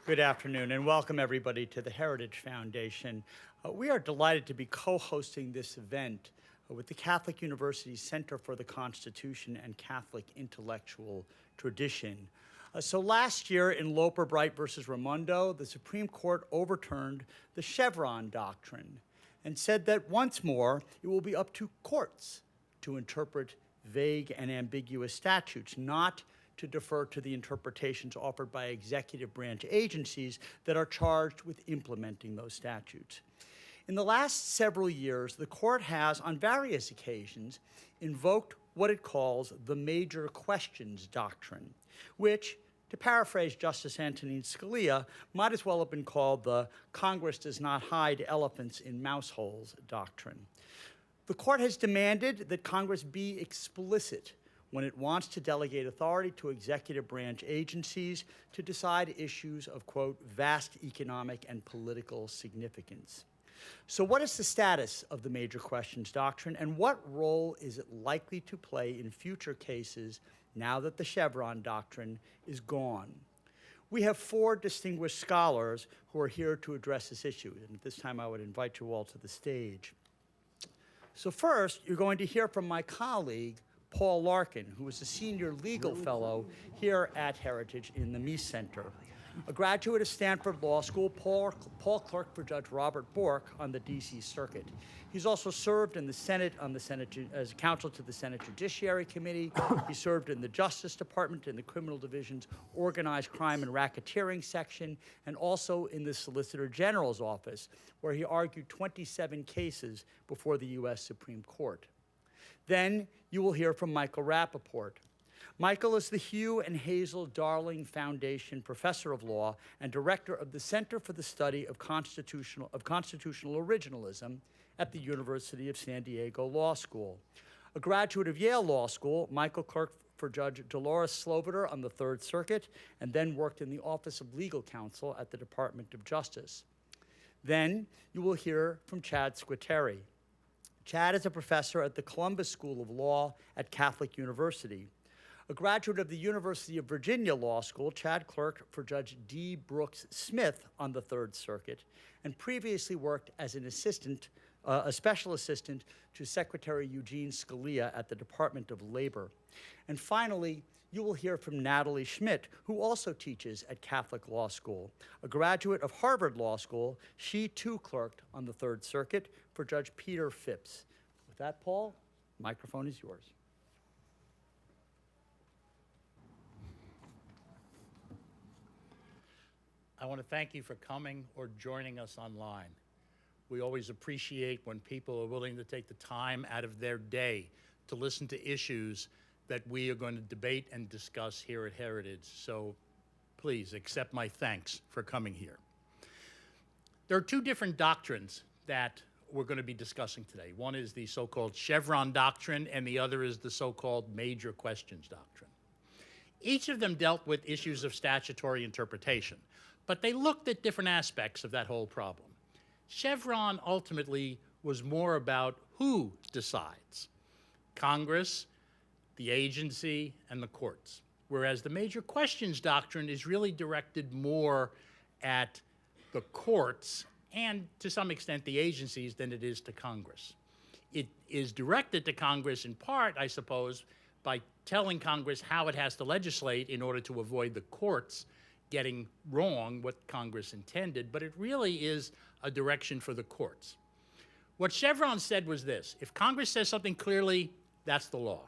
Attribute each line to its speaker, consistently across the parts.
Speaker 1: Good afternoon, and welcome everybody to the Heritage Foundation. We are delighted to be co-hosting this event with the Catholic University Center for the Constitution and Catholic Intellectual Tradition. So last year in Loper Bright versus Raimondo, the Supreme Court overturned the Chevron Doctrine and said that once more it will be up to courts to interpret vague and ambiguous statutes, not to defer to the interpretations offered by executive branch agencies that are charged with implementing those statutes. In the last several years, the court has, on various occasions, invoked what it calls the major questions doctrine, which, to paraphrase Justice Antonin Scalia, might as well have been called the Congress does not hide elephants in mouse holes doctrine. The court has demanded that Congress be explicit when it wants to delegate authority to executive branch agencies to decide issues of, quote, vast economic and political significance. So what is the status of the major questions doctrine, and what role is it likely to play in future cases now that the Chevron doctrine is gone? We have four distinguished scholars who are here to address this issue, and at this time I would invite you all to the stage. So first, you're going to hear from my colleague, Paul Larkin, who is a senior legal fellow here at Heritage in the Meese Center. A graduate of Stanford Law School, Paul clerked for Judge Robert Bork on the D.C. Circuit. He's also served in the Senate as counsel to the Senate Judiciary Committee. He served in the Justice Department in the Criminal Division's Organized Crime and Racketeering section, and also in the Solicitor General's office, where he argued 27 cases before the U.S. Supreme Court. Then you will hear from Michael Rappaport. Michael is the Hugh and Hazel Darling Foundation Professor of Law and Director of the Center for the Study of Constitutional Originalism at the University of San Diego Law School. A graduate of Yale Law School, Michael clerked for Judge Dolores Sloviter on the Third Circuit and then worked in the Office of Legal Counsel at the Department of Justice. Then you will hear from Chad Squitieri. Chad is a professor at the Columbus School of Law at Catholic University. A graduate of the University of Virginia Law School, Chad clerked for Judge D. Brooks Smith on the Third Circuit and previously worked as an assistant, a special assistant to Secretary Eugene Scalia at the Department of Labor. And finally, you will hear from Natalie Schmidt, who also teaches at Catholic Law School. A graduate of Harvard Law School, she too clerked on the Third Circuit for Judge Peter Phipps. With that, Paul, the microphone is yours.
Speaker 2: I want to thank you for coming or joining us online. We always appreciate when people are willing to take the time out of their day to listen to issues that we are going to debate and discuss here at Heritage. So please accept my thanks for coming here. There are two different doctrines that we're going to be discussing today. One is the so-called Chevron doctrine, and the other is the so-called major questions doctrine. Each of them dealt with issues of statutory interpretation, but they looked at different aspects of that whole problem. Chevron ultimately was more about who decides: Congress, the agency, and the courts. Whereas the major questions doctrine is really directed more at the courts and, to some extent, the agencies than it is to Congress. It is directed to Congress in part, I suppose, by telling Congress how it has to legislate in order to avoid the courts getting wrong what Congress intended, but it really is a direction for the courts. What Chevron said was this: if Congress says something clearly, that's the law.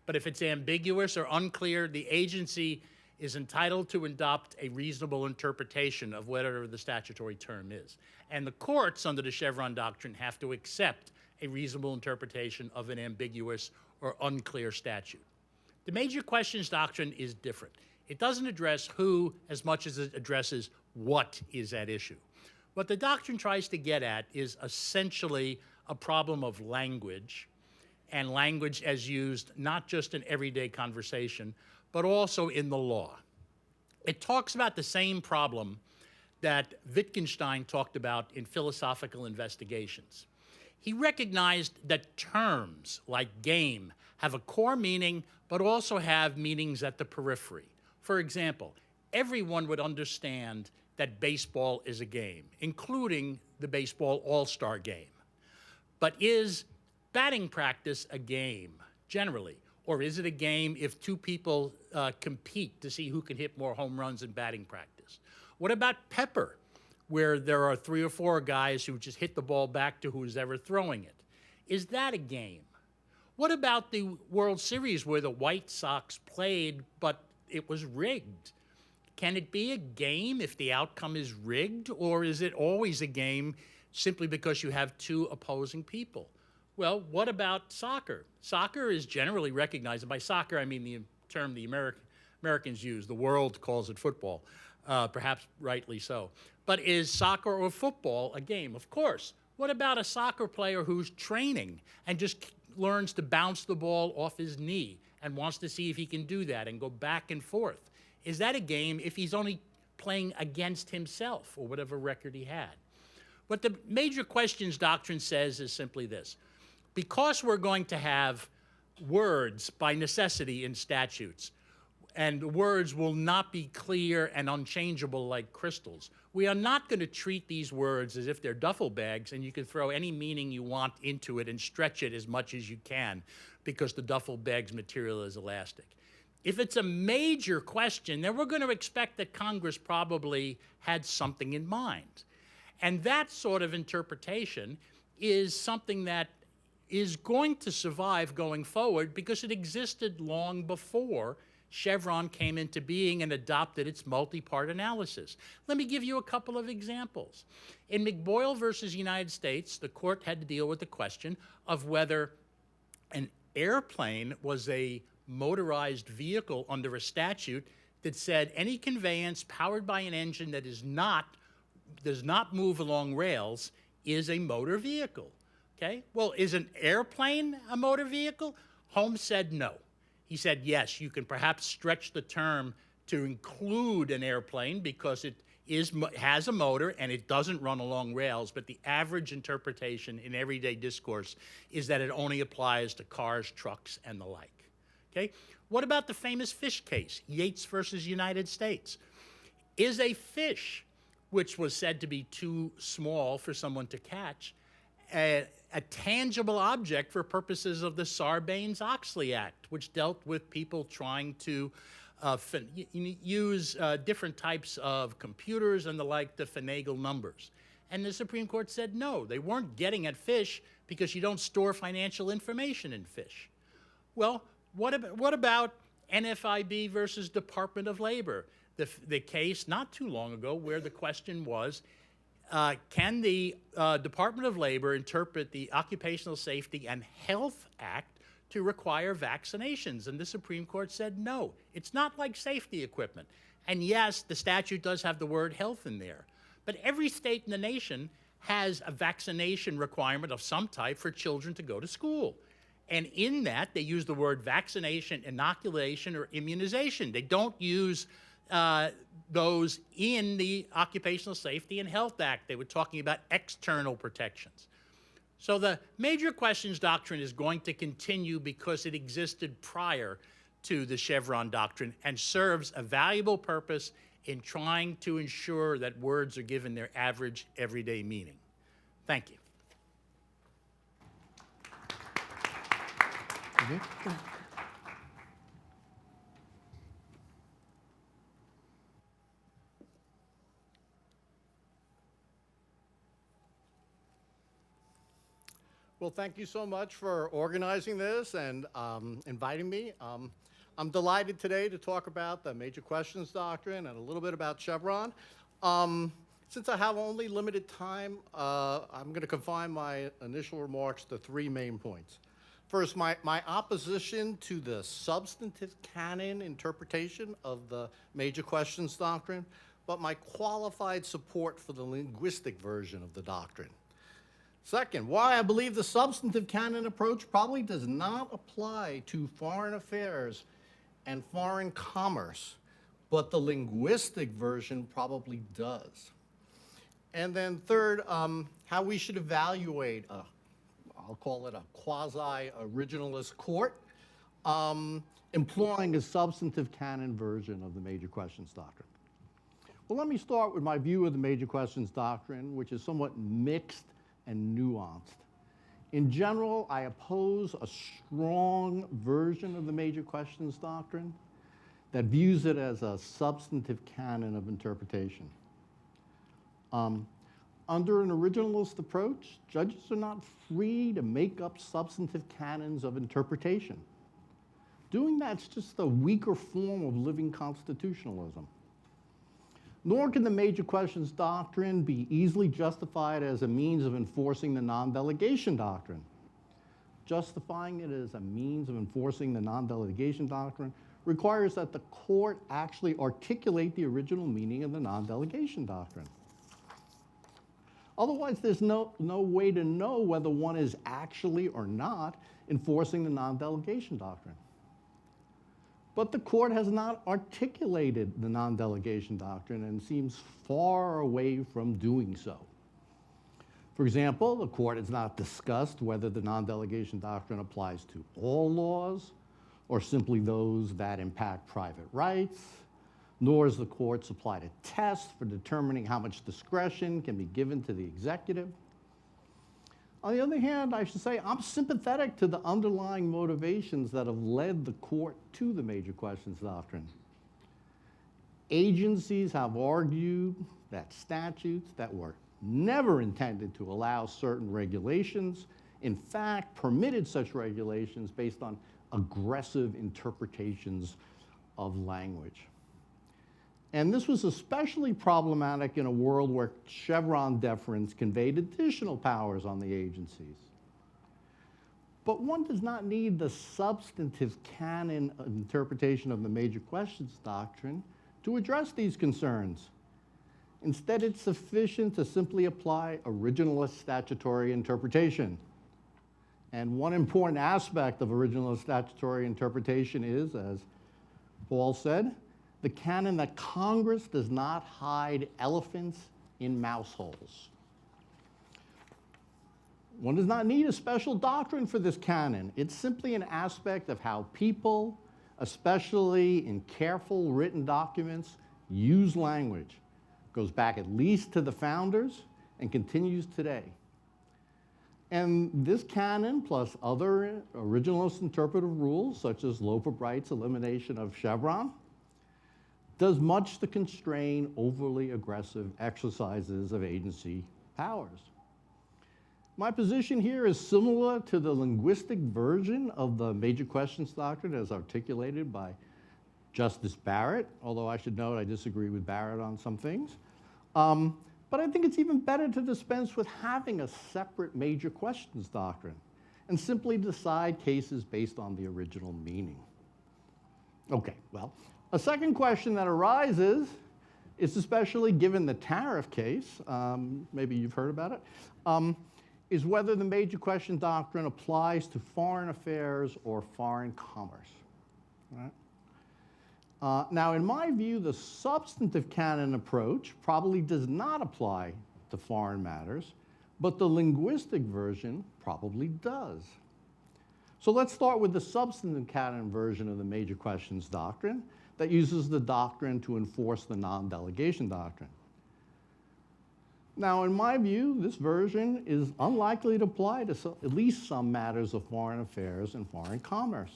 Speaker 2: But if it's ambiguous or unclear, the agency is entitled to adopt a reasonable interpretation of whatever the statutory term is. And the courts, under the Chevron doctrine, have to accept a reasonable interpretation of an ambiguous or unclear statute. The major questions doctrine is different. It doesn't address who as much as it addresses what is at issue. What the doctrine tries to get at is essentially a problem of language, and language as used not just in everyday conversation, but also in the law. It talks about the same problem that Wittgenstein talked about in philosophical investigations. He recognized that terms like game have a core meaning, but also have meanings at the periphery. For example, everyone would understand that baseball is a game, including the baseball all-star game. But is batting practice a game, generally? Or is it a game if two people compete to see who can hit more home runs in batting practice? What about pepper, where there are 3 or 4 guys who just hit the ball back to who's ever throwing it? Is that a game? What about the World Series where the White Sox played, but it was rigged? Can it be a game if the outcome is rigged, or is it always a game simply because you have 2 opposing people? Well, what about soccer? Soccer is generally recognized, and by soccer I mean the term the Americans use. The world calls it football, perhaps rightly so. But is soccer or football a game? Of course. What about a soccer player who's training and just learns to bounce the ball off his knee and wants to see if he can do that and go back and forth? Is that a game if he's only playing against himself or whatever record he had? What the major questions doctrine says is simply this. Because we're going to have words by necessity in statutes, and words will not be clear and unchangeable like crystals, we are not going to treat these words as if they're duffel bags and you can throw any meaning you want into it and stretch it as much as you can because the duffel bag's material is elastic. If it's a major question, then we're going to expect that Congress probably had something in mind. And that sort of interpretation is something that is going to survive going forward because it existed long before Chevron came into being and adopted its multi-part analysis. Let me give you a couple of examples. In McBoyle versus United States, the court had to deal with the question of whether an airplane was a motorized vehicle under a statute that said any conveyance powered by an engine that does not move along rails is a motor vehicle. Okay? Well, is an airplane a motor vehicle? Holmes said no. He said, yes, you can perhaps stretch the term to include an airplane because it has a motor and it doesn't run along rails, but the average interpretation in everyday discourse is that it only applies to cars, trucks, and the like. Okay? What about the famous fish case, Yates versus United States? Is a fish, which was said to be too small for someone to catch, a tangible object for purposes of the Sarbanes-Oxley Act, which dealt with people trying to use different types of computers and the like to finagle numbers? And the Supreme Court said no, they weren't getting at fish because you don't store financial information in fish. Well, what about NFIB versus Department of Labor? The case not too long ago where the question was, can the Department of Labor interpret the Occupational Safety and Health Act to require vaccinations? And the Supreme Court said no. It's not like safety equipment. And yes, the statute does have the word health in there. But every state in the nation has a vaccination requirement of some type for children to go to school. And in that, they use the word vaccination, inoculation, or immunization. They don't use those in the Occupational Safety and Health Act. They were talking about external protections. So the major questions doctrine is going to continue because it existed prior to the Chevron doctrine and serves a valuable purpose in trying to ensure that words are given their average everyday meaning. Thank you.
Speaker 3: Well, thank you so much for organizing this and inviting me. I'm delighted today to talk about the major questions doctrine and a little bit about Chevron. Since I have only limited time, I'm going to confine my initial remarks to 3 main points. First, my opposition to the substantive canon interpretation of the major questions doctrine, but my qualified support for the linguistic version of the doctrine. Second, why I believe the substantive canon approach probably does not apply to foreign affairs and foreign commerce, but the linguistic version probably does. And then third, how we should evaluate I'll call it a quasi-originalist court, employing a substantive canon version of the major questions doctrine. Well, let me start with my view of the major questions doctrine, which is somewhat mixed and nuanced. In general, I oppose a strong version of the major questions doctrine that views it as a substantive canon of interpretation. Under an originalist approach, judges are not free to make up substantive canons of interpretation. Doing that's just a weaker form of living constitutionalism. Nor can the major questions doctrine be easily justified as a means of enforcing the non-delegation doctrine. Justifying it as a means of enforcing the non-delegation doctrine requires that the court actually articulate the original meaning of the non-delegation doctrine. Otherwise, there's no way to know whether one is actually or not enforcing the non-delegation doctrine. But the court has not articulated the non-delegation doctrine and seems far away from doing so. For example, the court has not discussed whether the non-delegation doctrine applies to all laws or simply those that impact private rights, nor has the court supplied a test for determining how much discretion can be given to the executive. On the other hand, I should say I'm sympathetic to the underlying motivations that have led the court to the major questions doctrine. Agencies have argued that statutes that were never intended to allow certain regulations, in fact, permitted such regulations based on aggressive interpretations of language. And this was especially problematic in a world where Chevron deference conveyed additional powers on the agencies. But one does not need the substantive canon of interpretation of the major questions doctrine to address these concerns. Instead, it's sufficient to simply apply originalist statutory interpretation. And one important aspect of originalist statutory interpretation is, as Paul said, the canon that Congress does not hide elephants in mouse holes. One does not need a special doctrine for this canon. It's simply an aspect of how people, especially in careful written documents, use language. It goes back at least to the founders and continues today. And this canon, plus other originalist interpretive rules, such as Loper Bright's elimination of Chevron, does much to constrain overly aggressive exercises of agency powers. My position here is similar to the linguistic version of the major questions doctrine as articulated by Justice Barrett, although I should note I disagree with Barrett on some things. But I think it's even better to dispense with having a separate major questions doctrine and simply decide cases based on the original meaning. Okay, well, a second question that arises is, especially given the tariff case, maybe you've heard about it, is whether the major question doctrine applies to foreign affairs or foreign commerce. Right? Now, in my view, the substantive canon approach probably does not apply to foreign matters, but the linguistic version probably does. So let's start with the substantive canon version of the major questions doctrine that uses the doctrine to enforce the non-delegation doctrine. Now, in my view, this version is unlikely to apply to at least some matters of foreign affairs and foreign commerce.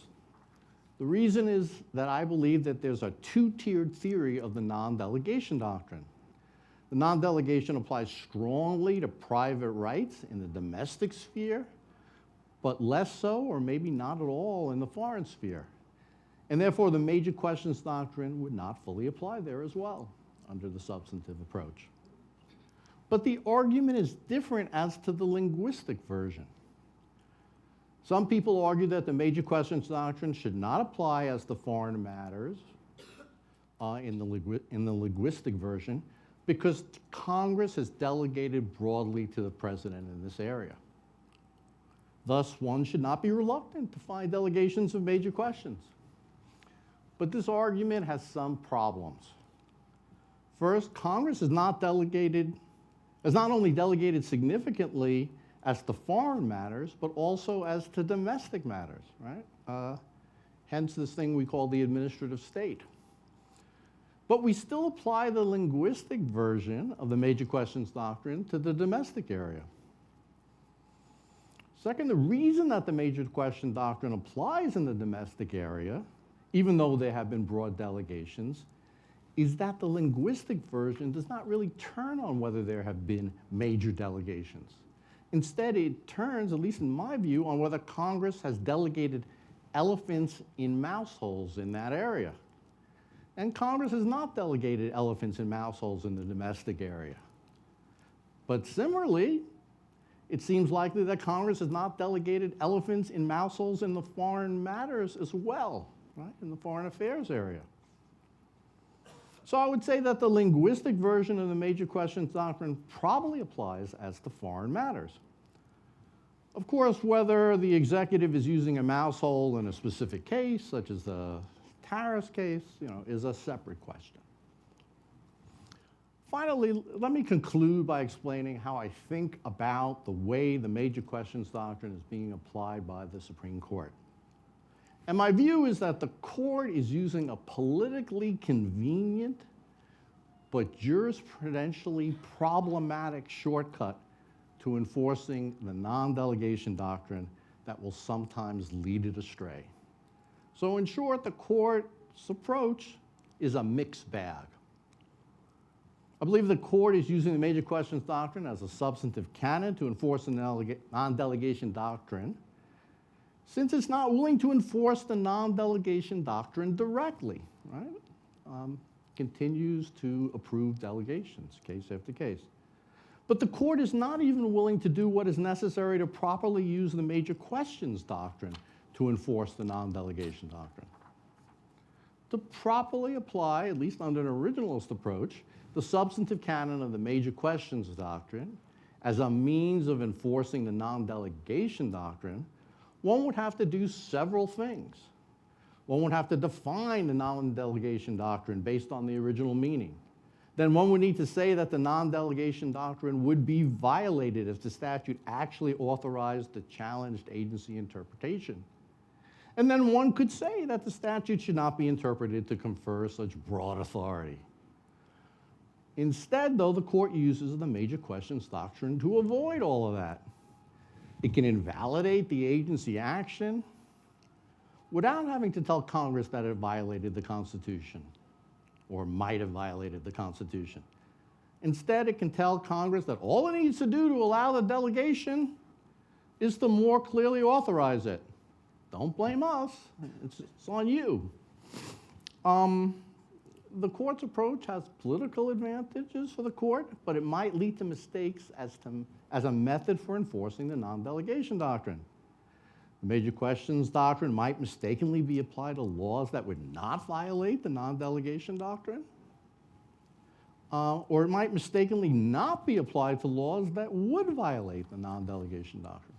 Speaker 3: The reason is that I believe that there's a two-tiered theory of the non-delegation doctrine. The non-delegation applies strongly to private rights in the domestic sphere, but less so, or maybe not at all, in the foreign sphere. And therefore, the major questions doctrine would not fully apply there as well under the substantive approach. But the argument is different as to the linguistic version. Some people argue that the major questions doctrine should not apply as to foreign matters in the linguistic version because Congress has delegated broadly to the president in this area. Thus, one should not be reluctant to find delegations of major questions. But this argument has some problems. First, Congress has not only delegated significantly as to foreign matters, but also as to domestic matters, right? Hence this thing we call the administrative state. But we still apply the linguistic version of the major questions doctrine to the domestic area. Second, the reason that the major question doctrine applies in the domestic area, even though there have been broad delegations, is that the linguistic version does not really turn on whether there have been major delegations. Instead, it turns, at least in my view, on whether Congress has delegated elephants in mouse holes in that area. And Congress has not delegated elephants in mouse holes in the domestic area. But similarly, it seems likely that Congress has not delegated elephants in mouse holes in the foreign matters as well, right, in the foreign affairs area. So I would say that the linguistic version of the major questions doctrine probably applies as to foreign matters. Of course, whether the executive is using a mouse hole in a specific case, such as the tariffs case, is a separate question. Finally, let me conclude by explaining how I think about the way the major questions doctrine is being applied by the Supreme Court. And my view is that the court is using a politically convenient but jurisprudentially problematic shortcut to enforcing the non-delegation doctrine that will sometimes lead it astray. So in short, the court's approach is a mixed bag. I believe the court is using the major questions doctrine as a substantive canon to enforce the non-delegation doctrine, since it's not willing to enforce the non-delegation doctrine directly, right? Continues to approve delegations, case after case. But the court is not even willing to do what is necessary to properly use the major questions doctrine to enforce the non-delegation doctrine. To properly apply, at least under an originalist approach, the substantive canon of the major questions doctrine as a means of enforcing the non-delegation doctrine, one would have to do several things. One would have to define the non-delegation doctrine based on the original meaning. Then one would need to say that the non-delegation doctrine would be violated if the statute actually authorized the challenged agency interpretation. And then one could say that the statute should not be interpreted to confer such broad authority. Instead, though, the court uses the major questions doctrine to avoid all of that. It can invalidate the agency action without having to tell Congress that it violated the Constitution or might have violated the Constitution. Instead, it can tell Congress that all it needs to do to allow the delegation is to more clearly authorize it. Don't blame us. It's on you. The court's approach has political advantages for the court, but it might lead to mistakes as a method for enforcing the non-delegation doctrine. The major questions doctrine might mistakenly be applied to laws that would not violate the non-delegation doctrine, or it might mistakenly not be applied to laws that would violate the non-delegation doctrine.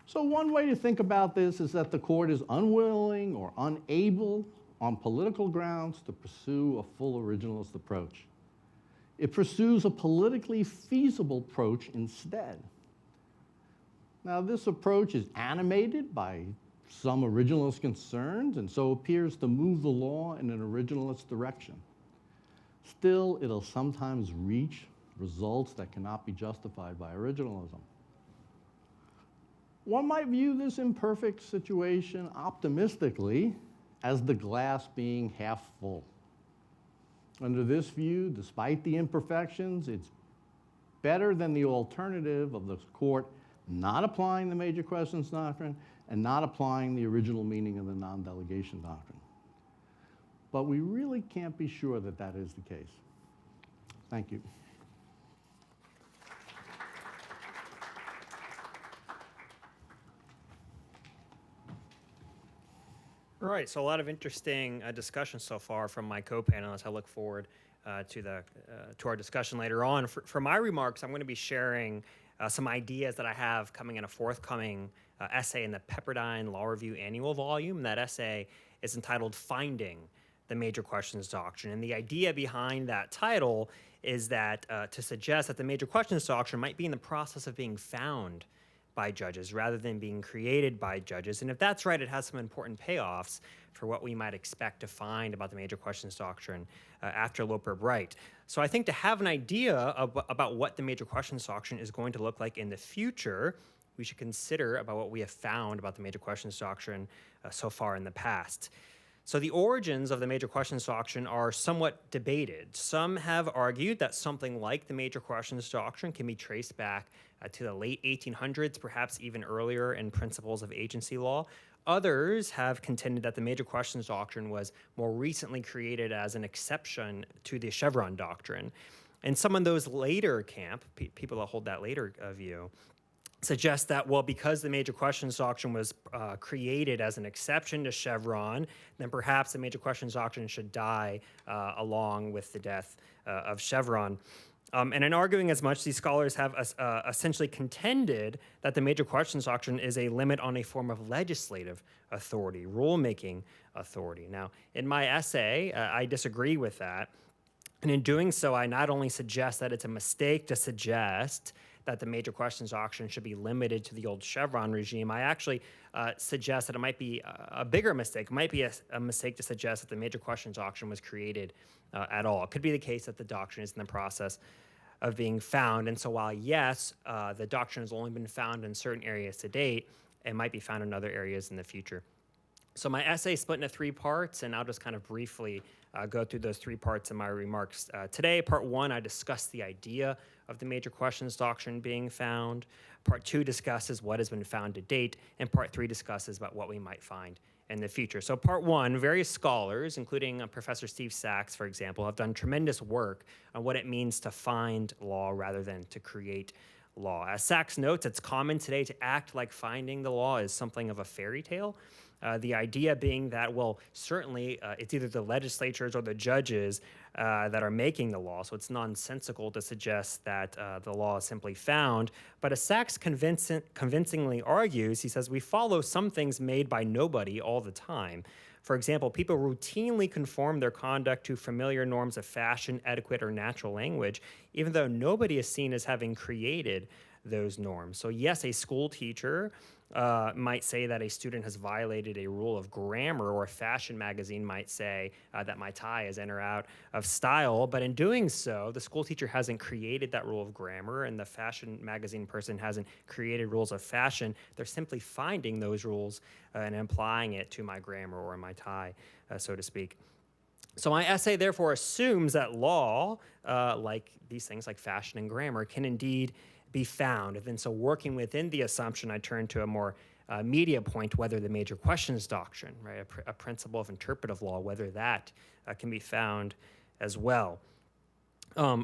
Speaker 3: So one way to think about this is that the court is unwilling or unable on political grounds to pursue a full originalist approach. It pursues a politically feasible approach instead. Now, this approach is animated by some originalist concerns and so appears to move the law in an originalist direction. Still, it'll sometimes reach results that cannot be justified by originalism. One might view this imperfect situation optimistically as the glass being half full. Under this view, despite the imperfections, it's better than the alternative of the court not applying the major questions doctrine and not applying the original meaning of the non-delegation doctrine. But we really can't be sure that that is the case. Thank you.
Speaker 4: All right, so a lot of interesting discussion so far from my co-panelists. I look forward to our discussion later on. For my remarks, I'm going to be sharing some ideas that I have coming in a forthcoming essay in the Pepperdine Law Review annual volume. That essay is entitled Finding the Major Questions Doctrine. And the idea behind that title is that to suggest that the Major Questions Doctrine might be in the process of being found by judges rather than being created by judges. And if that's right, it has some important payoffs for what we might expect to find about the major questions doctrine after Loper Bright. So I think to have an idea about what the major questions doctrine is going to look like in the future, we should consider about what we have found about the major questions doctrine so far in the past. So the origins of the major questions doctrine are somewhat debated. Some have argued that something like the major questions doctrine can be traced back to the late 1800s, perhaps even earlier in principles of agency law. Others have contended that the major questions doctrine was more recently created as an exception to the Chevron doctrine. And some of those later camp, people that hold that later view, suggest that, well, because the major questions doctrine was created as an exception to Chevron, then perhaps the major questions doctrine should die along with the death of Chevron. And in arguing as much, these scholars have essentially contended that the major questions doctrine is a limit on a form of legislative authority, rulemaking authority. Now, in my essay, I disagree with that. And in doing so, I not only suggest that it's a mistake to suggest that the major questions doctrine should be limited to the old Chevron regime, I actually suggest that it might be a bigger mistake. It might be a mistake to suggest that the major questions doctrine was created at all. It could be the case that the doctrine is in the process of being found. And so while, yes, the doctrine has only been found in certain areas to date, it might be found in other areas in the future. So my essay is split into 3 parts, and I'll just kind of briefly go through those 3 parts in my remarks today. Part 1, I discuss the idea of the major questions doctrine being found. Part 2 discusses what has been found to date, and Part 3 discusses about what we might find in the future. So Part 1, various scholars, including Professor Steve Sachs, for example, have done tremendous work on what it means to find law rather than to create law. As Sachs notes, it's common today to act like finding the law is something of a fairy tale. The idea being that, well, certainly it's either the legislatures or the judges that are making the law, so it's nonsensical to suggest that the law is simply found. But as Sachs convincingly argues, he says, we follow some things made by nobody all the time. For example, people routinely conform their conduct to familiar norms of fashion, etiquette, or natural language, even though nobody is seen as having created those norms. So yes, a school teacher might say that a student has violated a rule of grammar, or a fashion magazine might say that my tie is in or out of style. But in doing so, the school teacher hasn't created that rule of grammar, and the fashion magazine person hasn't created rules of fashion. They're simply finding those rules and applying it to my grammar or my tie, so to speak. So my essay, therefore, assumes that law, like these things like fashion and grammar, can indeed be found. And so working within the assumption, I turn to a more media point, whether the major questions doctrine, right, a principle of interpretive law, whether that can be found as well.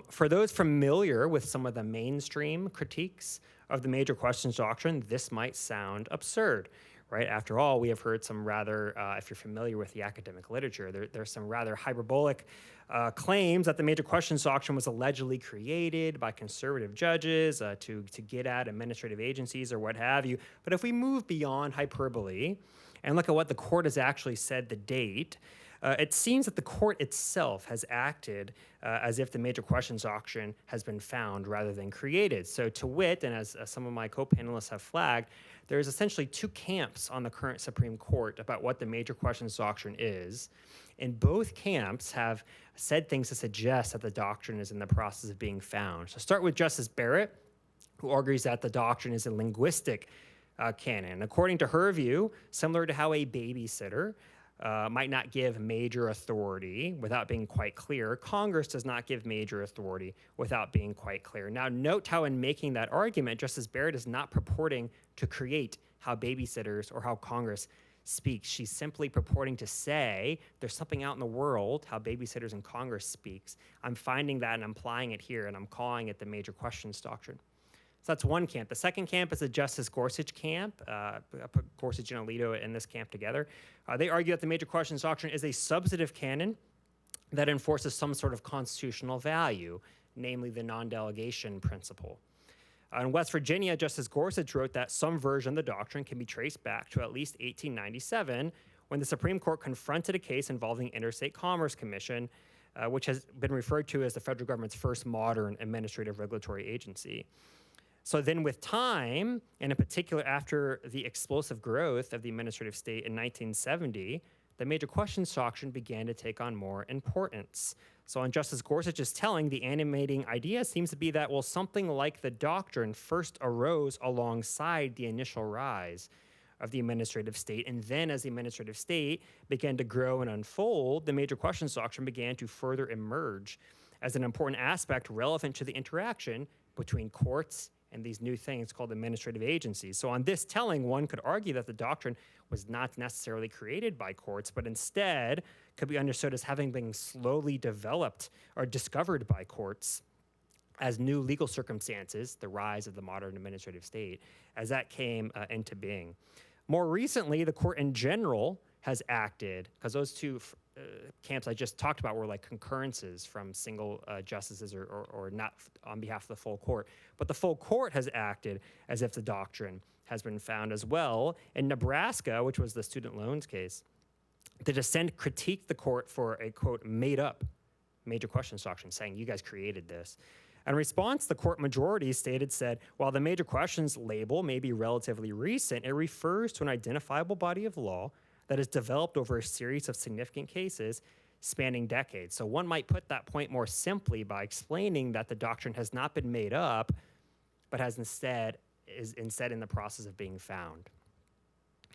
Speaker 4: For those familiar with some of the mainstream critiques of the major questions doctrine, this might sound absurd. Right? After all, we have heard some rather, if you're familiar with the academic literature, there's some rather hyperbolic claims that the major questions doctrine was allegedly created by conservative judges to get at administrative agencies or what have you. But if we move beyond hyperbole and look at what the court has actually said to date, it seems that the court itself has acted as if the major questions doctrine has been found rather than created. So to wit, and as some of my co-panelists have flagged, there's essentially 2 camps on the current Supreme Court about what the major questions doctrine is. And both camps have said things to suggest that the doctrine is in the process of being found. So start with Justice Barrett, who argues that the doctrine is a linguistic canon. According to her view, similar to how a babysitter might not give major authority without being quite clear, Congress does not give major authority without being quite clear. Now, note how in making that argument, Justice Barrett is not purporting to create how babysitters or how Congress speaks. She's simply purporting to say there's something out in the world, how babysitters and Congress speaks. I'm finding that and I'm applying it here, and I'm calling it the major questions doctrine. So that's one camp. The second camp is the Justice Gorsuch camp. I put Gorsuch and Alito in this camp together. They argue that the major questions doctrine is a substantive canon that enforces some sort of constitutional value, namely the non-delegation principle. In West Virginia, Justice Gorsuch wrote that some version of the doctrine can be traced back to at least 1897, when the Supreme Court confronted a case involving Interstate Commerce Commission, which has been referred to as the federal government's first modern administrative regulatory agency. So then with time, and in particular after the explosive growth of the administrative state in 1970, the major questions doctrine began to take on more importance. So on Justice Gorsuch's telling, the animating idea seems to be that, well, something like the doctrine first arose alongside the initial rise of the administrative state, and then as the administrative state began to grow and unfold, the major questions doctrine began to further emerge as an important aspect relevant to the interaction between courts and these new things called administrative agencies. So on this telling, one could argue that the doctrine was not necessarily created by courts, but instead could be understood as having been slowly developed or discovered by courts as new legal circumstances, the rise of the modern administrative state, as that came into being. More recently, the court in general has acted, because those two camps I just talked about were like concurrences from single justices or not on behalf of the full court. But the full court has acted as if the doctrine has been found as well. In Nebraska, which was the student loans case, the dissent critiqued the court for a, quote, made up major questions doctrine, saying you guys created this. In response, the court majority said, while the major questions label may be relatively recent, it refers to an identifiable body of law that is developed over a series of significant cases spanning decades. So one might put that point more simply by explaining that the doctrine has not been made up, but is instead in the process of being found.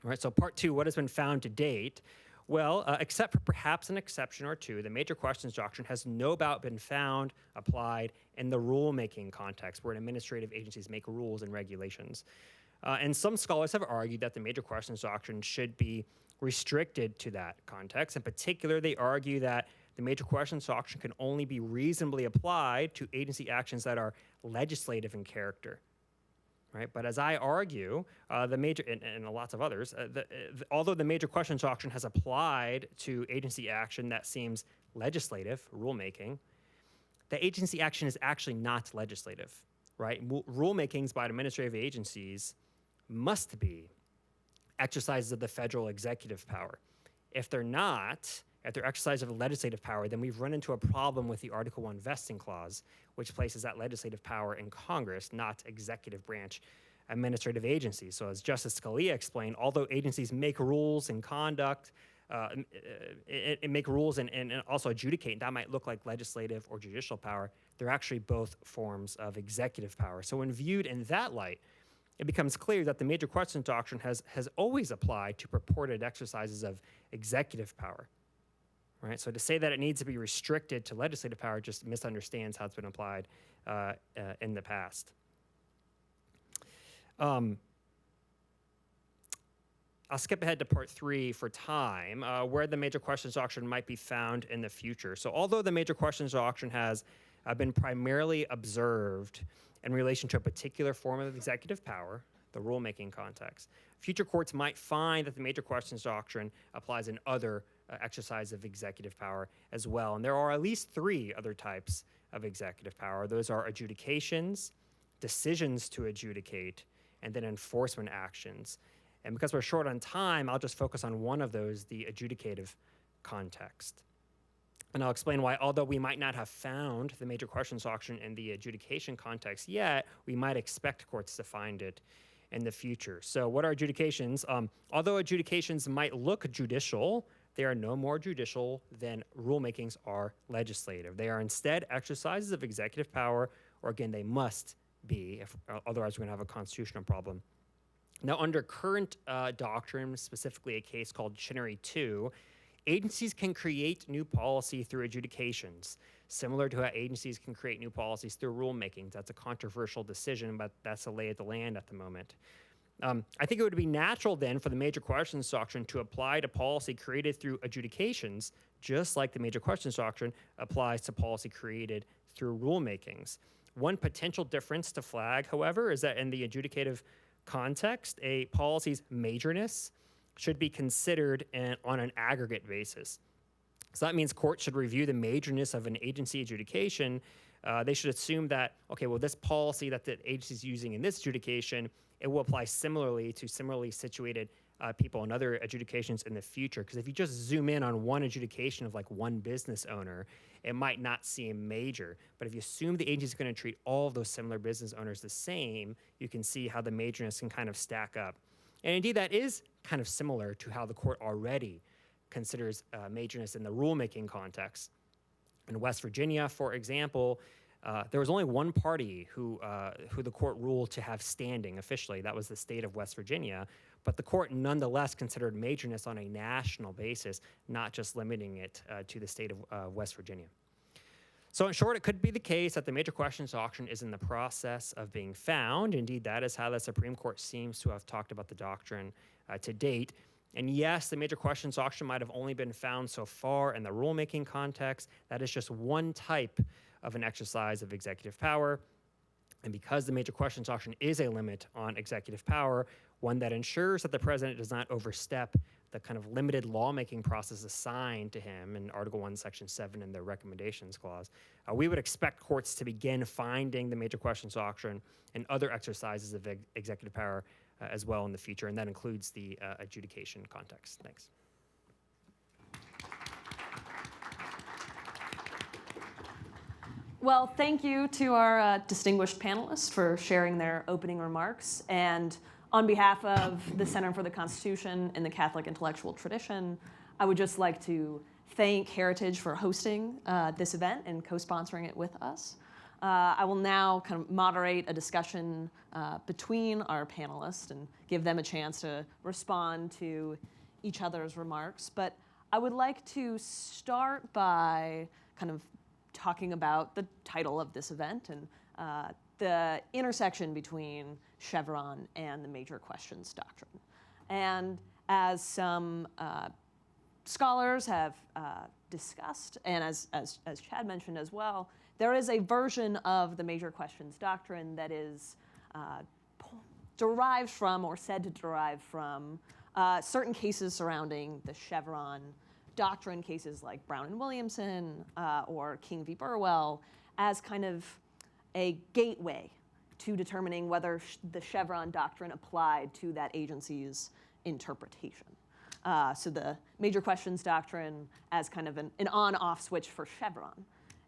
Speaker 4: All right, so part two, what has been found to date? Well, except for perhaps an exception or two, the major questions doctrine has no doubt been found, applied in the rulemaking context, where administrative agencies make rules and regulations. And some scholars have argued that the major questions doctrine should be restricted to that context. In particular, they argue that the major questions doctrine can only be reasonably applied to agency actions that are legislative in character. Right? But as I argue, the major, and lots of others, although the major questions doctrine has applied to agency action that seems legislative, rulemaking, the agency action is actually not legislative, right? Rulemakings by administrative agencies must be exercises of the federal executive power. If they're not, if they're exercise of legislative power, then we've run into a problem with the Article I vesting clause, which places that legislative power in Congress, not executive branch administrative agencies. So as Justice Scalia explained, although agencies make rules and conduct, make rules and also adjudicate, and that might look like legislative or judicial power, they're actually both forms of executive power. So when viewed in that light, it becomes clear that the major questions doctrine has always applied to purported exercises of executive power. Right? So to say that it needs to be restricted to legislative power just misunderstands how it's been applied in the past. I'll skip ahead to part three for time, where the major questions doctrine might be found in the future. So although the major questions doctrine has been primarily observed in relation to a particular form of executive power, the rulemaking context, future courts might find that the major questions doctrine applies in other exercise of executive power as well. And there are at least three other types of executive power. Those are adjudications, decisions to adjudicate, and then enforcement actions. And because we're short on time, I'll just focus on one of those, the adjudicative context. And I'll explain why, although we might not have found the major questions doctrine in the adjudication context yet, we might expect courts to find it in the future. So what are adjudications? Although adjudications might look judicial, they are no more judicial than rulemakings are legislative. They are instead exercises of executive power, or again, they must be, otherwise we're gonna have a constitutional problem. Now, under current doctrine, specifically a case called Chenery 2, agencies can create new policy through adjudications, similar to how agencies can create new policies through rulemakings. That's a controversial decision, but that's the lay of the land at the moment. I think it would be natural then for the major questions doctrine to apply to policy created through adjudications, just like the major questions doctrine applies to policy created through rulemakings. One potential difference to flag, however, is that in the adjudicative context, a policy's majorness should be considered on an aggregate basis. So that means courts should review the majorness of an agency adjudication. They should assume that, okay, well, this policy that the agency is using in this adjudication, it will apply similarly to similarly situated people and other adjudications in the future. Because if you just zoom in on one adjudication of like one business owner, it might not seem major. But if you assume the agency is going to treat all of those similar business owners the same, you can see how the majorness can kind of stack up. And indeed, that is kind of similar to how the court already considers majorness in the rulemaking context. In West Virginia, for example, there was only one party who the court ruled to have standing officially. That was the state of West Virginia. But the court nonetheless considered majorness on a national basis, not just limiting it to the state of West Virginia. So in short, it could be the case that the major questions doctrine is in the process of being found. Indeed, that is how the Supreme Court seems to have talked about the doctrine to date. And yes, the major questions doctrine might have only been found so far in the rulemaking context. That is just one type of an exercise of executive power. And because the major questions doctrine is a limit on executive power, one that ensures that the president does not overstep the kind of limited lawmaking process assigned to him in Article 1, Section 7 in the Recommendations Clause, we would expect courts to begin finding the major questions doctrine and other exercises of executive power as well in the future, and that includes the adjudication context. Thanks.
Speaker 5: Well, thank you to our distinguished panelists for sharing their opening remarks. And on behalf of the Center for the Constitution and the Catholic Intellectual Tradition, I would just like to thank Heritage for hosting this event and co-sponsoring it with us. I will now kind of moderate a discussion between our panelists and give them a chance to respond to each other's remarks. But I would like to start by kind of talking about the title of this event and the intersection between Chevron and the major questions doctrine. And as some scholars have discussed, and as Chad mentioned as well, there is a version of the major questions doctrine that is derived from, or said to derive from, certain cases surrounding the Chevron doctrine, cases like Brown and Williamson or King v. Burwell, as kind of a gateway to determining whether the Chevron doctrine applied to that agency's interpretation. So the major questions doctrine as kind of an on-off switch for Chevron.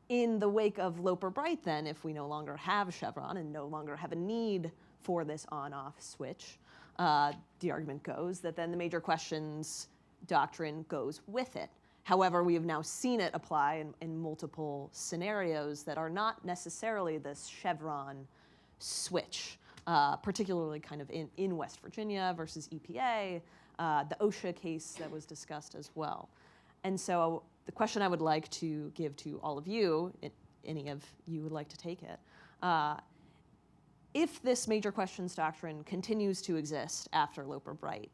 Speaker 5: In the wake of Loper Bright, then, if we no longer have Chevron and no longer have a need for this on-off switch, the argument goes that then the major questions doctrine goes with it. However, we have now seen it apply in multiple scenarios that are not necessarily this Chevron switch, particularly kind of in West Virginia versus EPA, the OSHA case that was discussed as well. And so the question I would like to give to all of you, any of you would like to take it, if this major questions doctrine continues to exist after Loper Bright,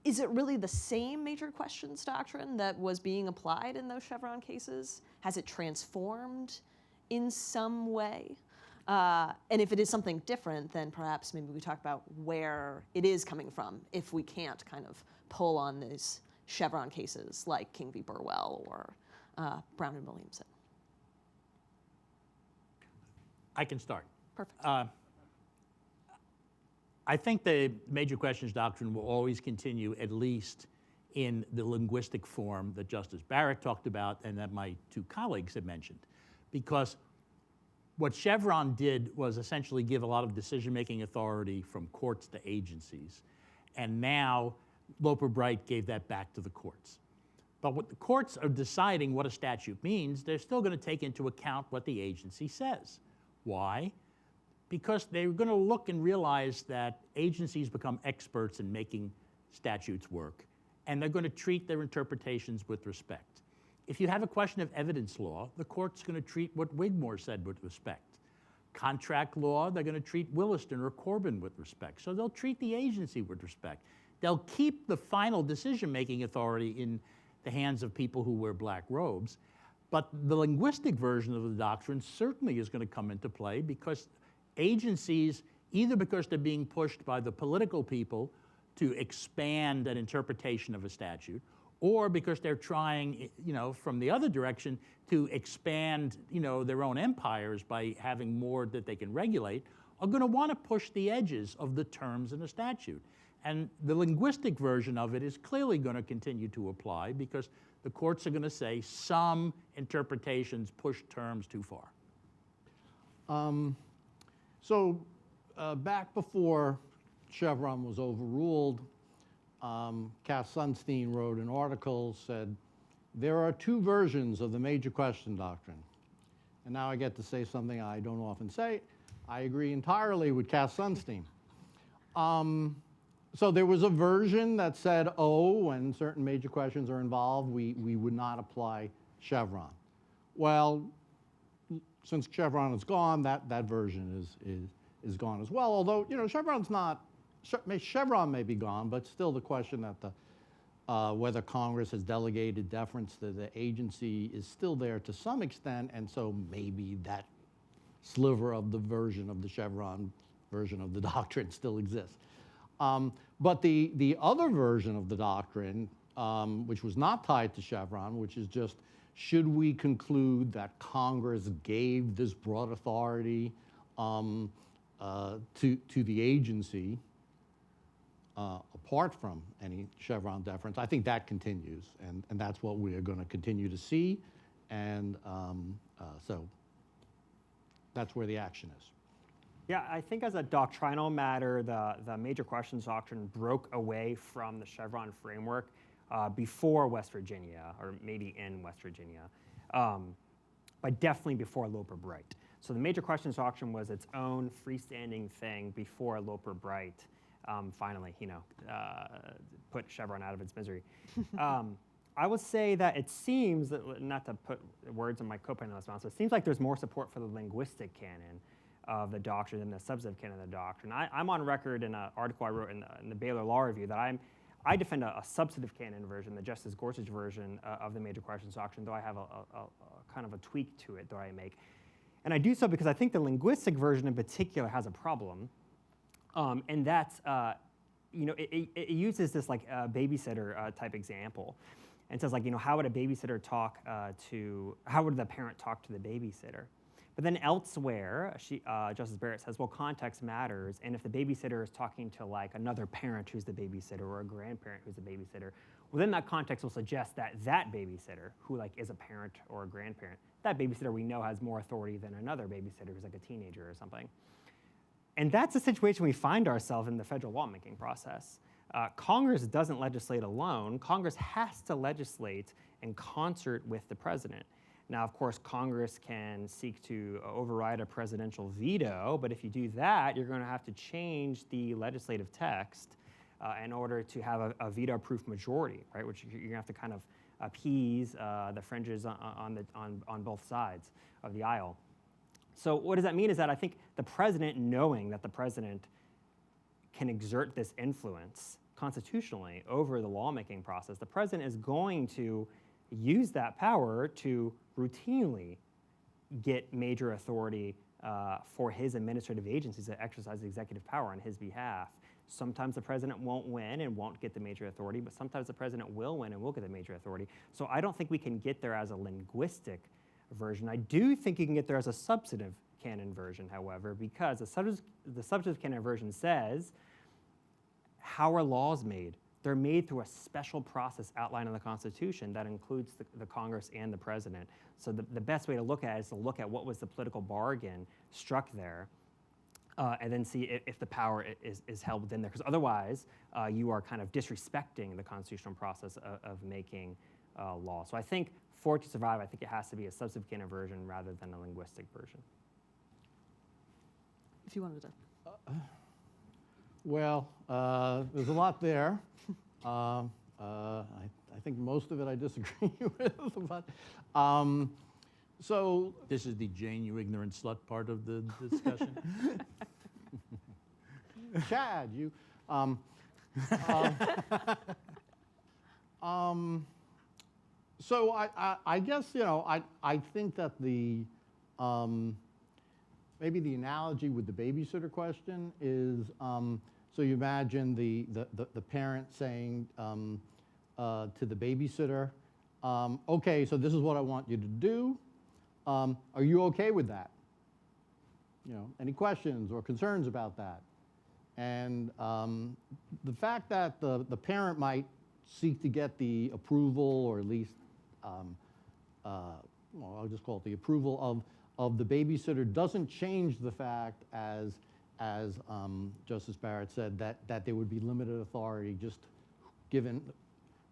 Speaker 5: is it really the same major questions doctrine that was being applied in those Chevron cases? Has it transformed in some way? And if it is something different, then perhaps maybe we talk about where it is coming from if we can't kind of pull on these Chevron cases like King v. Burwell or Brown and Williamson.
Speaker 6: I can start.
Speaker 5: Perfect.
Speaker 6: I think the major questions doctrine will always continue, at least in the linguistic form that Justice Barrett talked about and that my two colleagues have mentioned. Because what Chevron did was essentially give a lot of decision-making authority from courts to agencies. And now Loper Bright gave that back to the courts. But what the courts are deciding what a statute means, they're still going to take into account what the agency says. Why? Because they're going to look and realize that agencies become experts in making statutes work, and they're going to treat their interpretations with respect. If you have a question of evidence law, the court's going to treat what Wigmore said with respect. Contract law, they're going to treat Williston or Corbin with respect. So they'll treat the agency with respect. They'll keep the final decision-making authority in the hands of people who wear black robes, but the linguistic version of the doctrine certainly is going to come into play because agencies, either because they're being pushed by the political people to expand an interpretation of a statute, or because they're trying, from the other direction to expand, their own empires by having more that they can regulate, are going to want to push the edges of the terms in a statute. And the linguistic version of it is clearly going to continue to apply because the courts are going to say some interpretations push terms too far.
Speaker 3: Back before Chevron was overruled, Cass Sunstein wrote an article, said, there are two versions of the major question doctrine. And now I get to say something I don't often say. I agree entirely with Cass Sunstein. So there was a version that said, oh, when certain major questions are involved, we would not apply Chevron. Well, since Chevron is gone, that version is gone as well. Although, you know, Chevron may be gone, but still the question that whether Congress has delegated deference to the agency is still there to some extent, and so maybe that sliver of the version of the Chevron version of the doctrine still exists. But the other version of the doctrine, which was not tied to Chevron, which is just, should we conclude that Congress gave this broad authority to the agency, apart from any Chevron deference, I think that continues, and that's what we are going to continue to see, and so that's where the action is.
Speaker 4: Yeah, I think as a doctrinal matter, the major questions doctrine broke away from the Chevron framework before West Virginia, or maybe in West Virginia, but definitely before Loper Bright. So the major questions doctrine was its own freestanding thing before Loper Bright finally, put Chevron out of its misery. I would say that it seems, not to put words in my co-panelist's mouth, so it seems like there's more support for the linguistic canon of the doctrine than the substantive canon of the doctrine. I'm on record in an article I wrote in the Baylor Law Review that I defend a substantive canon version, the Justice Gorsuch version of the major questions doctrine, though I have a kind of a tweak to it that I make. And I do so because I think the linguistic version in particular has a problem, and that's, it uses this like babysitter type example, and says like, how would a babysitter talk how would the parent talk to the babysitter? But then elsewhere, Justice Barrett says, well, context matters, and if the babysitter is talking to like another parent who's the babysitter or a grandparent who's the babysitter, well, then that context will suggest that that babysitter, who like is a parent or a grandparent, that babysitter we know has more authority than another babysitter who's like a teenager or something. And that's the situation we find ourselves in the federal lawmaking process. Congress doesn't legislate alone. Congress has to legislate in concert with the president. Now, of course, Congress can seek to override a presidential veto, but if you do that, you're going to have to change the legislative text in order to have a veto-proof majority, right? Which you're going to have to kind of appease the fringes on both sides of the aisle. So what does that mean is that I think the president, knowing that the president can exert this influence constitutionally over the lawmaking process, the president is going to use that power to routinely get major authority for his administrative agencies that exercise executive power on his behalf. Sometimes the president won't win and won't get the major authority, but sometimes the president will win and will get the major authority. So I don't think we can get there as a linguistic version. I do think you can get there as a substantive canon version, however, because the substantive canon version says, how are laws made? They're made through a special process outlined in the Constitution that includes the Congress and the president. So the best way to look at it is to look at what was the political bargain struck there, and then see if the power is held within there. Because otherwise, you are kind of disrespecting the constitutional process of making law. So I think for it to survive, I think it has to be a substantive canon version rather than a linguistic version.
Speaker 5: If you wanted to.
Speaker 3: Well, there's a lot there. I think most of it I disagree with, but so
Speaker 6: This is the Jane, you ignorant slut part of the discussion.
Speaker 3: Chad, you. So I guess I think that the maybe the analogy with the babysitter question is so you imagine the parent saying to the babysitter, okay, so this is what I want you to do. Are you okay with that? Any questions or concerns about that? And the fact that the parent might seek to get the approval, or at least, well, I'll just call it the approval of the babysitter, doesn't change the fact, as Justice Barrett said, that there would be limited authority just given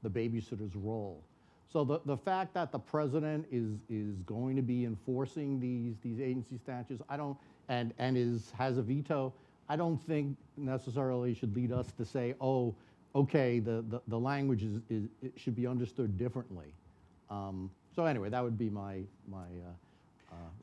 Speaker 3: the babysitter's role. So the fact that the president is going to be enforcing these agency statutes, and has a veto, I don't think necessarily should lead us to say, oh, okay, the language it should be understood differently. So anyway, that would be my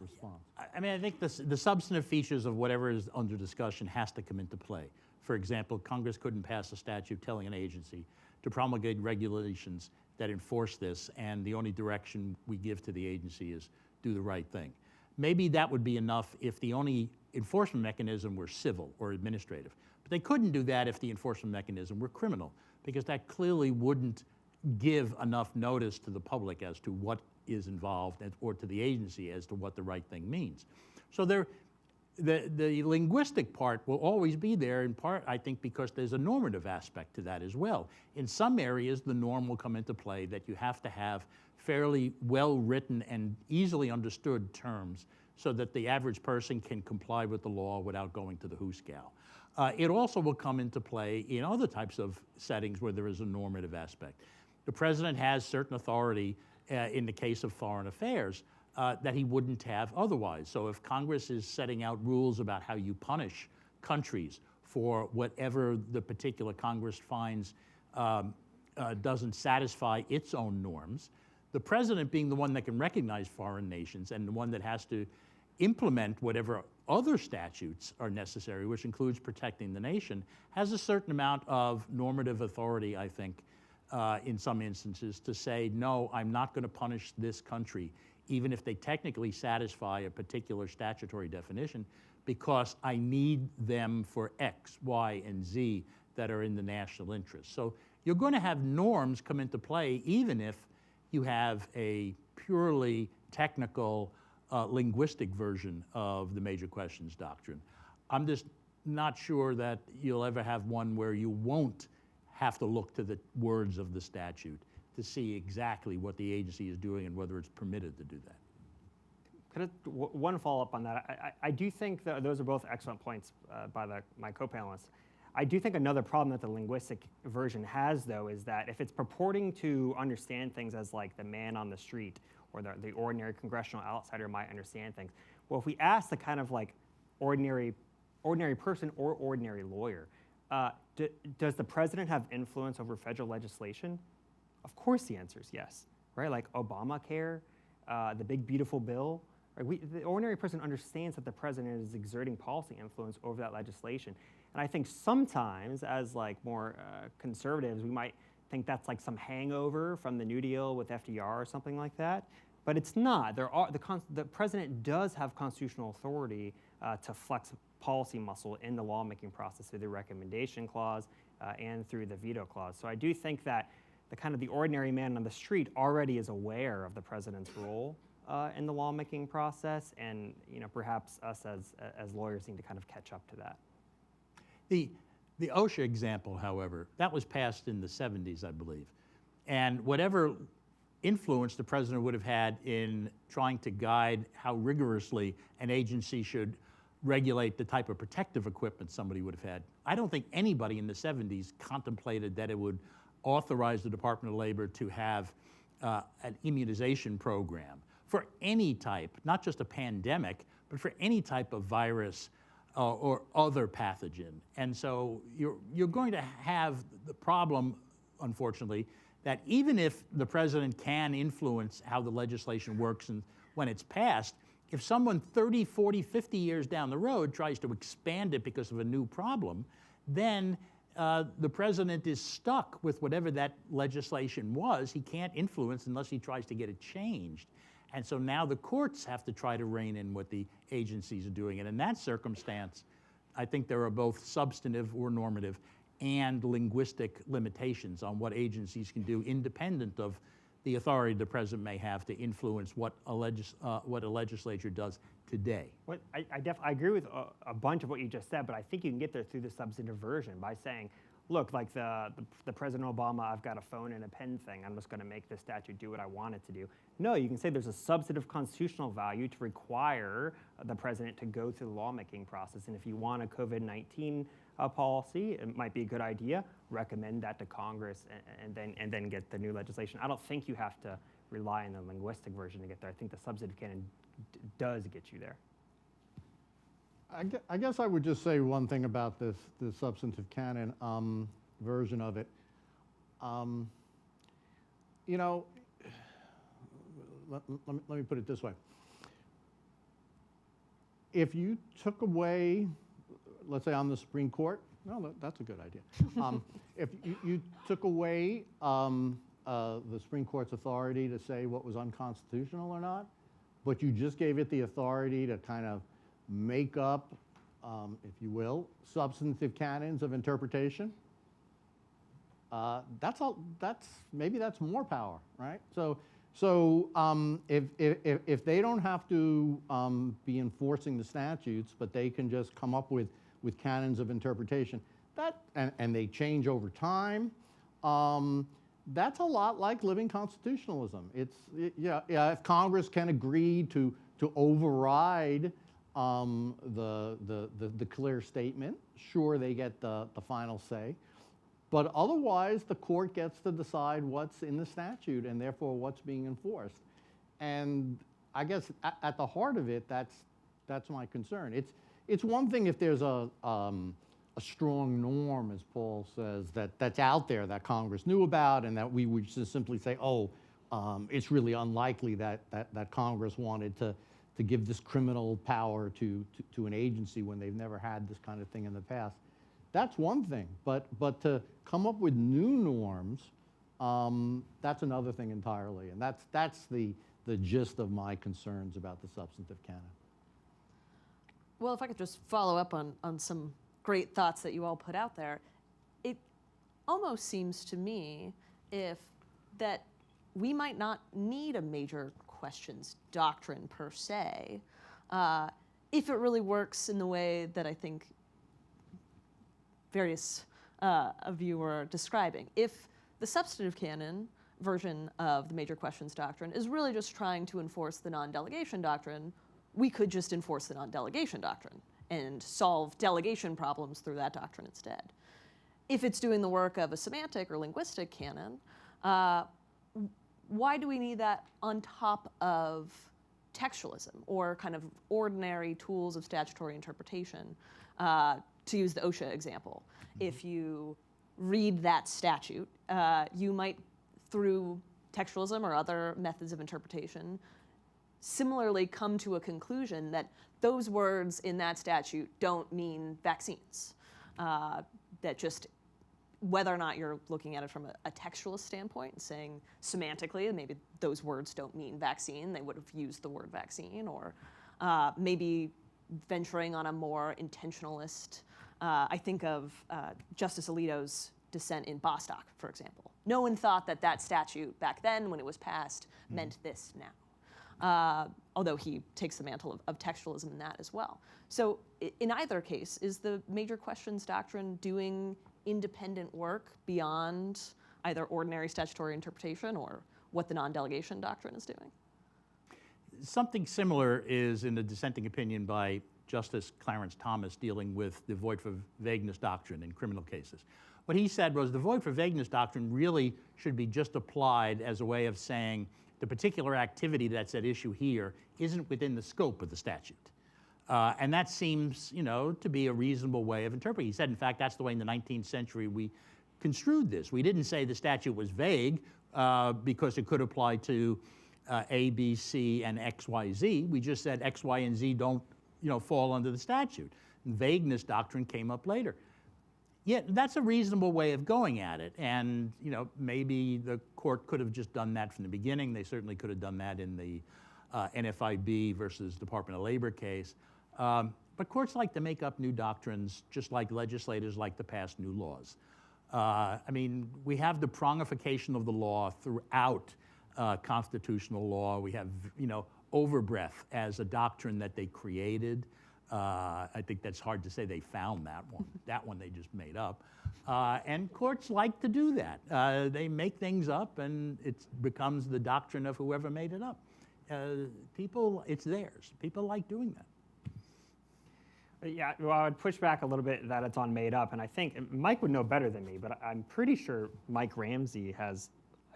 Speaker 3: response.
Speaker 6: I mean, I think the substantive features of whatever is under discussion has to come into play. For example, Congress couldn't pass a statute telling an agency to promulgate regulations that enforce this, and the only direction we give to the agency is do the right thing. Maybe that would be enough if the only enforcement mechanism were civil or administrative. But they couldn't do that if the enforcement mechanism were criminal, because that clearly wouldn't give enough notice to the public as to what is involved, or to the agency as to what the right thing means. So the linguistic part will always be there, in part, I think, because there's a normative aspect to that as well. In some areas, the norm will come into play that you have to have fairly well-written and easily understood terms so that the average person can comply with the law without going to the hoosgow. It also will come into play in other types of settings where there is a normative aspect. The president has certain authority in the case of foreign affairs that he wouldn't have otherwise. So if Congress is setting out rules about how you punish countries for whatever the particular Congress finds doesn't satisfy its own norms, the president, being the one that can recognize foreign nations and the one that has to implement whatever other statutes are necessary, which includes protecting the nation, has a certain amount of normative authority, I think, in some instances, to say, no, I'm not going to punish this country, even if they technically satisfy a particular statutory definition, because I need them for X, Y, and Z that are in the national interest. So you're going to have norms come into play, even if you have a purely technical linguistic version of the major questions doctrine. I'm just not sure that you'll ever have one where you won't have to look to the words of the statute to see exactly what the agency is doing and whether it's permitted to do that.
Speaker 4: Could one follow-up on that? I do think that those are both excellent points by my co-panelists. I do think another problem that the linguistic version has, though, is that if it's purporting to understand things as like the man on the street or the ordinary congressional outsider might understand things, well, if we ask the kind of like ordinary person or ordinary lawyer, does the president have influence over federal legislation? Of course the answer is yes, right? Like Obamacare, the big beautiful bill. Right? The ordinary person understands that the president is exerting policy influence over that legislation. And I think sometimes, as like more conservatives, we might think that's like some hangover from the New Deal with FDR or something like that. But it's not. The president does have constitutional authority to flex policy muscle in the lawmaking process through the recommendation clause and through the veto clause. So I do think that the ordinary man on the street already is aware of the president's role in the lawmaking process, and perhaps us as lawyers need to kind of catch up to that.
Speaker 6: The OSHA example, however, that was passed in the 70s, I believe. And whatever influence the president would have had in trying to guide how rigorously an agency should regulate the type of protective equipment somebody would have had, I don't think anybody in the 70s contemplated that it would authorize the Department of Labor to have an immunization program for any type, not just a pandemic, but for any type of virus or other pathogen. And so you're going to have the problem, unfortunately, that even if the president can influence how the legislation works and when it's passed, if someone 30, 40, 50 years down the road tries to expand it because of a new problem, then the president is stuck with whatever that legislation was. He can't influence unless he tries to get it changed. And so now the courts have to try to rein in what the agencies are doing. And in that circumstance, I think there are both substantive or normative and linguistic limitations on what agencies can do independent of the authority the president may have to influence what a legislature does today.
Speaker 4: I agree with a bunch of what you just said, but I think you can get there through the substantive version by saying, look, like the President Obama, I've got a phone and a pen thing. I'm just going to make this statute do what I want it to do. No, you can say there's a substantive constitutional value to require the president to go through the lawmaking process. And if you want a COVID-19 policy, it might be a good idea. Recommend that to Congress and then get the new legislation. I don't think you have to rely on the linguistic version to get there. I think the substantive canon does get you there.
Speaker 3: I guess I would just say one thing about this substantive canon version of it. You know, let me put it this way. If you took away, let's say on the Supreme Court, no, that's a good idea. If you took away the Supreme Court's authority to say what was unconstitutional or not, but you just gave it the authority to kind of make up, if you will, substantive canons of interpretation, maybe that's more power, right? So if they don't have to be enforcing the statutes, but they can just come up with canons of interpretation, and they change over time, that's a lot like living constitutionalism. If Congress can agree to override the clear statement, sure, they get the final say. But otherwise, the court gets to decide what's in the statute and therefore what's being enforced. And I guess at the heart of it, that's my concern. It's one thing if there's a strong norm, as Paul says, that's out there that Congress knew about, and that we would just simply say, oh, it's really unlikely that Congress wanted to give this criminal power to an agency when they've never had this kind of thing in the past. That's one thing, but to come up with new norms, that's another thing entirely, and that's the gist of my concerns about the substantive canon.
Speaker 5: Well, if I could just follow up on some great thoughts that you all put out there, it almost seems to me that we might not need a major questions doctrine per se, if it really works in the way that I think various of you were describing. If the substantive canon version of the major questions doctrine is really just trying to enforce the non-delegation doctrine, we could just enforce the non-delegation doctrine and solve delegation problems through that doctrine instead. If it's doing the work of a semantic or linguistic canon, why do we need that on top of textualism or kind of ordinary tools of statutory interpretation? To use the OSHA example, if you read that statute, you might, through textualism or other methods of interpretation, similarly come to a conclusion that those words in that statute don't mean vaccines. That just, whether or not you're looking at it from a textualist standpoint and saying semantically, maybe those words don't mean vaccine, they would have used the word vaccine, or maybe venturing on a more intentionalist. I think of Justice Alito's dissent in Bostock, for example. No one thought that statute back then, when it was passed, meant this now. Although he takes the mantle of textualism in that as well. So in either case, is the major questions doctrine doing independent work beyond either ordinary statutory interpretation or what the non-delegation doctrine is doing?
Speaker 6: Something similar is in the dissenting opinion by Justice Clarence Thomas dealing with the void for vagueness doctrine in criminal cases. What he said was the void for vagueness doctrine really should be just applied as a way of saying the particular activity that's at issue here isn't within the scope of the statute. And that seems, to be a reasonable way of interpreting. He said, in fact, that's the way in the 19th century we construed this. We didn't say the statute was vague because it could apply to A, B, C, and X, Y, Z. We just said X, Y, and Z don't, fall under the statute. And vagueness doctrine came up later. Yet that's a reasonable way of going at it. And, maybe the court could have just done that from the beginning. They certainly could have done that in the NFIB versus Department of Labor case. But courts like to make up new doctrines just like legislators like to pass new laws. We have the prongification of the law throughout constitutional law. We have, overbreadth as a doctrine that they created. I think that's hard to say they found that one. That one they just made up. And courts like to do that. They make things up, and it becomes the doctrine of whoever made it up. It's theirs. People like doing that.
Speaker 4: Yeah, well, I would push back a little bit that it's on made up, and I think Mike would know better than me, but I'm pretty sure Mike Ramsey has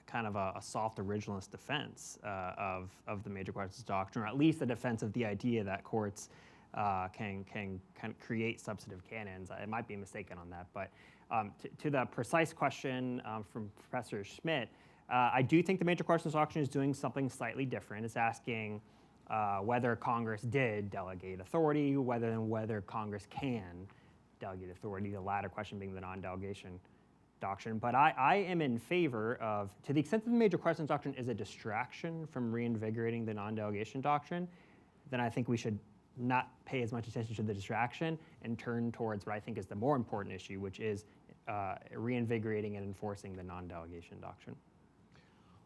Speaker 4: kind of a soft originalist defense of the major questions doctrine, or at least a defense of the idea that courts can create substantive canons. I might be mistaken on that, but to the precise question from Professor Schmidt, I do think the major questions doctrine is doing something slightly different. It's asking whether Congress did delegate authority, whether Congress can delegate authority, the latter question being the non-delegation doctrine. But I am in favor of, to the extent that the major questions doctrine is a distraction from reinvigorating the non-delegation doctrine, then I think we should not pay as much attention to the distraction and turn towards what I think is the more important issue, which is reinvigorating and enforcing the non-delegation doctrine.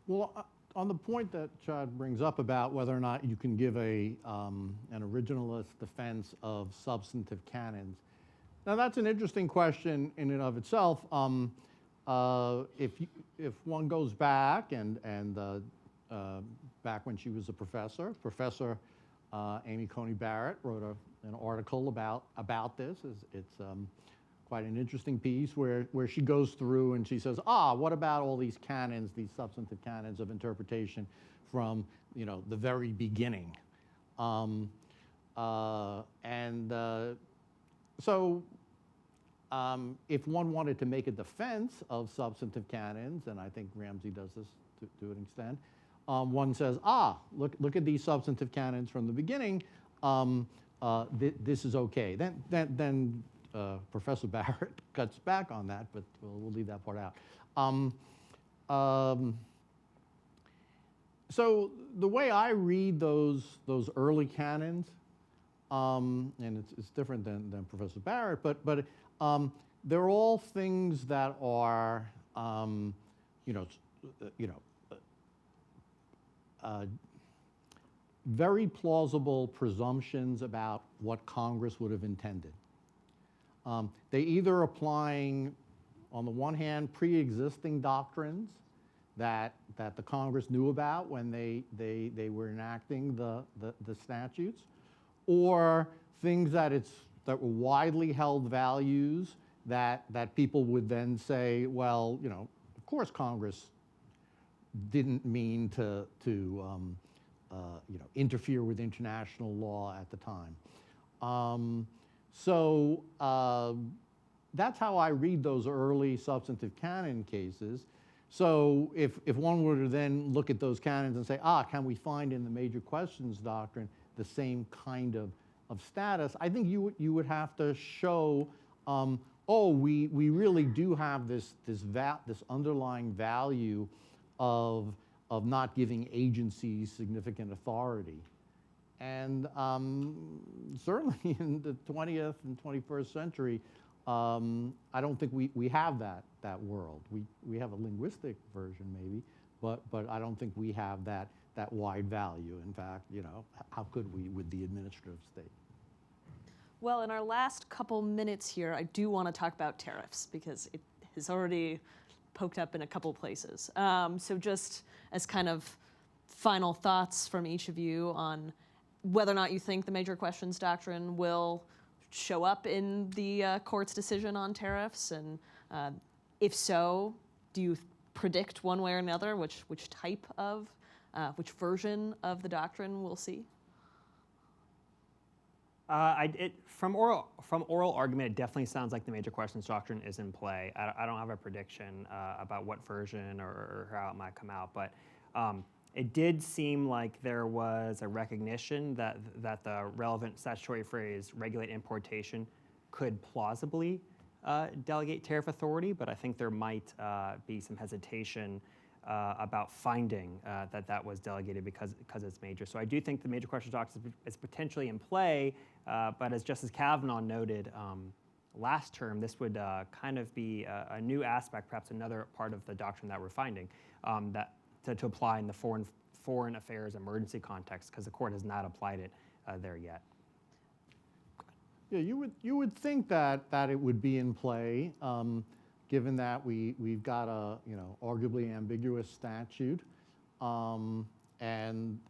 Speaker 3: Well, on the point that Chad brings up about whether or not you can give an originalist defense of substantive canons, now that's an interesting question in and of itself. If one goes back and back when she was a professor, Professor Amy Coney Barrett wrote an article about this. It's quite an interesting piece where she goes through and she says, what about all these canons, these substantive canons of interpretation from the very beginning? So if one wanted to make a defense of substantive canons, and I think Ramsey does this to an extent, one says, look at these substantive canons from the beginning. This is okay. Then Professor Barrett cuts back on that, but we'll leave that part out. So the way I read those early canons, and it's different than Professor Barrett, but they're all things that are, very plausible presumptions about what Congress would have intended. They either applying, on the one hand, pre-existing doctrines that the Congress knew about when they were enacting the statutes, or things that were widely held values that people would then say, well, of course Congress didn't mean to interfere with international law at the time. So that's how I read those early substantive canon cases. So if one were to then look at those canons and say, can we find in the major questions doctrine the same kind of status, I think you would have to show, we really do have this underlying value of not giving agencies significant authority. And certainly in the 20th and 21st century, I don't think we have that world. We have a linguistic version maybe, but I don't think we have that wide value. In fact, how could we with the administrative state?
Speaker 5: Well, in our last couple minutes here, I do want to talk about tariffs because it has already poked up in a couple places. So just as kind of final thoughts from each of you on whether or not you think the major questions doctrine will show up in the court's decision on tariffs, and if so, do you predict one way or another which type of, which version of the doctrine we'll see?
Speaker 4: From oral argument, it definitely sounds like the major questions doctrine is in play. I don't have a prediction about what version or how it might come out, but it did seem like there was a recognition that the relevant statutory phrase "regulate importation" could plausibly delegate tariff authority, but I think there might be some hesitation about finding that was delegated because it's major. So I do think the major questions doctrine is potentially in play, but as Justice Kavanaugh noted last term, this would kind of be a new aspect, perhaps another part of the doctrine that we're finding, that to apply in the foreign affairs emergency context, because the court has not applied it there yet.
Speaker 3: Yeah, you would think that it would be in play, given that we've got a arguably ambiguous statute, and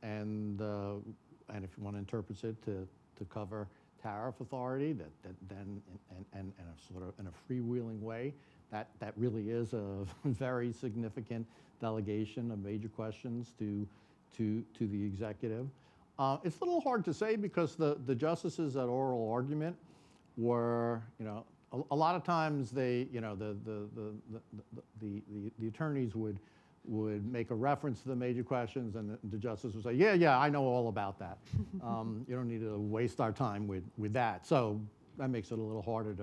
Speaker 3: if you want to interpret it to cover tariff authority, then and a sort of in a freewheeling way, that really is a very significant delegation of major questions to the executive. It's a little hard to say because the justices at oral argument were, a lot of times they, the attorneys would make a reference to the major questions, and the justice would say, yeah, I know all about that. You don't need to waste our time with that. So that makes it a little harder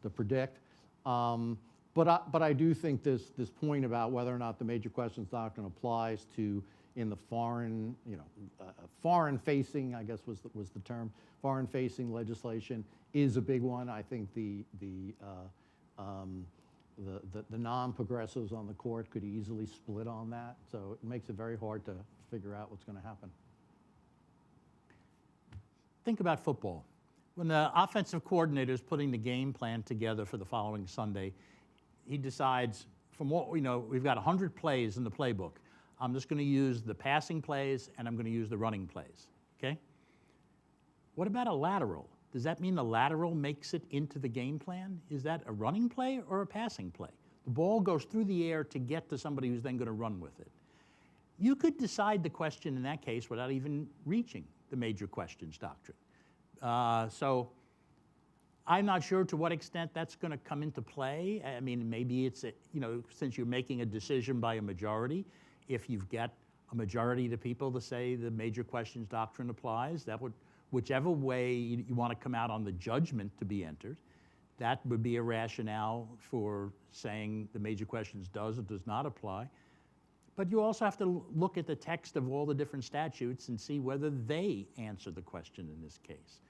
Speaker 3: to predict. But I do think this point about whether or not the major questions doctrine applies to in the foreign, foreign-facing, I guess was the term, foreign-facing legislation is a big one. I think the non-progressives on the court could easily split on that, so it makes it very hard to figure out what's going to happen.
Speaker 6: Think about football. When the offensive coordinator is putting the game plan together for the following Sunday, he decides, from what we know, we've got 100 plays in the playbook. I'm just going to use the passing plays, and I'm going to use the running plays, okay? What about a lateral? Does that mean the lateral makes it into the game plan? Is that a running play or a passing play? The ball goes through the air to get to somebody who's then going to run with it. You could decide the question in that case without even reaching the major questions doctrine. So I'm not sure to what extent that's going to come into play. I mean, maybe it's, since you're making a decision by a majority, if you've got a majority of the people to say the major questions doctrine applies, that would, whichever way you want to come out on the judgment to be entered, that would be a rationale for saying the major questions does or does not apply. But you also have to look at the text of all the different statutes and see whether they answer the question in this case.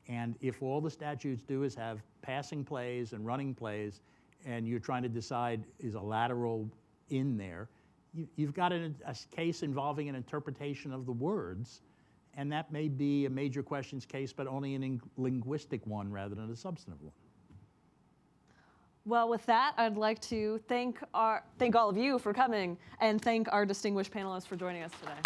Speaker 6: And if all the statutes do is have passing plays and running plays, and you're trying to decide is a lateral in there, you've got a case involving an interpretation of the words, and that may be a major questions case, but only a linguistic one rather than a substantive one.
Speaker 5: Well, with that, I'd like to thank all of you for coming and thank our distinguished panelists for joining us today.